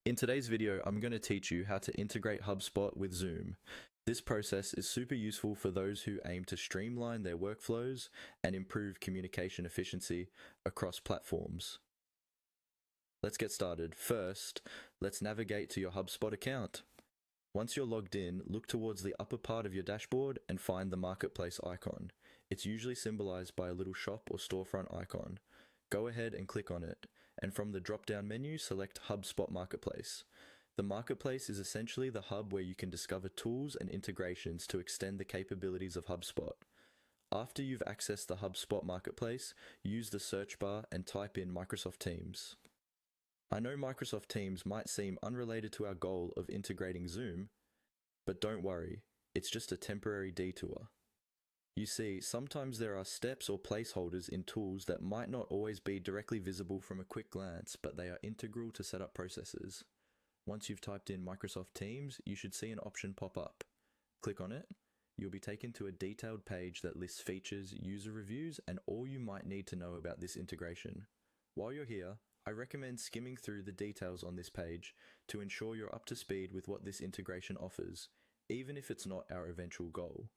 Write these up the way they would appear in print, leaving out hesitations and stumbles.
In today's video, I'm going to teach you how to integrate HubSpot with Zoom. This process is super useful for those who aim to streamline their workflows and improve communication efficiency across platforms. Let's get started. First, let's navigate to your HubSpot account. Once you're logged in, look towards the upper part of your dashboard and find the marketplace icon. It's usually symbolized by a little shop or storefront icon. Go ahead and click on it, and from the drop-down menu, select HubSpot Marketplace. The marketplace is essentially the hub where you can discover tools and integrations to extend the capabilities of HubSpot. After you've accessed the HubSpot Marketplace, use the search bar and type in Microsoft Teams. I know Microsoft Teams might seem unrelated to our goal of integrating Zoom, but don't worry, it's just a temporary detour. You see, sometimes there are steps or placeholders in tools that might not always be directly visible from a quick glance, but they are integral to setup processes. Once you've typed in Microsoft Teams, you should see an option pop up. Click on it. You'll be taken to a detailed page that lists features, user reviews, and all you might need to know about this integration. While you're here, I recommend skimming through the details on this page to ensure you're up to speed with what this integration offers, even if it's not our eventual goal.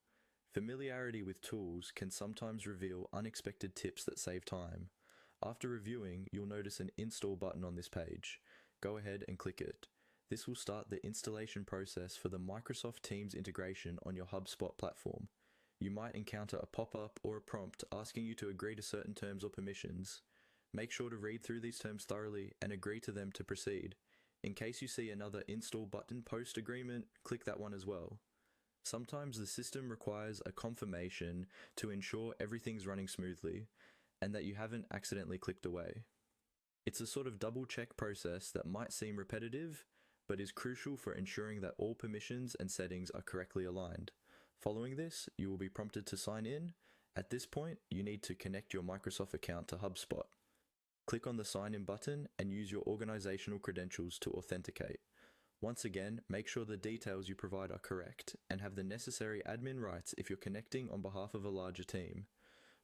Familiarity with tools can sometimes reveal unexpected tips that save time. After reviewing, you'll notice an install button on this page. Go ahead and click it. This will start the installation process for the Microsoft Teams integration on your HubSpot platform. You might encounter a pop-up or a prompt asking you to agree to certain terms or permissions. Make sure to read through these terms thoroughly and agree to them to proceed. In case you see another install button post-agreement, click that one as well. Sometimes the system requires a confirmation to ensure everything's running smoothly and that you haven't accidentally clicked away. It's a sort of double-check process that might seem repetitive, but is crucial for ensuring that all permissions and settings are correctly aligned. Following this, you will be prompted to sign in. At this point, you need to connect your Microsoft account to HubSpot. Click on the Sign In button and use your organizational credentials to authenticate. Once again, make sure the details you provide are correct and have the necessary admin rights if you're connecting on behalf of a larger team.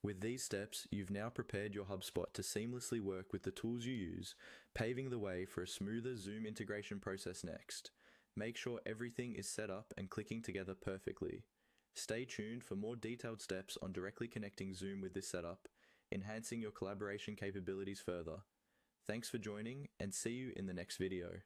With these steps, you've now prepared your HubSpot to seamlessly work with the tools you use, paving the way for a smoother Zoom integration process next. Make sure everything is set up and clicking together perfectly. Stay tuned for more detailed steps on directly connecting Zoom with this setup, enhancing your collaboration capabilities further. Thanks for joining, and see you in the next video.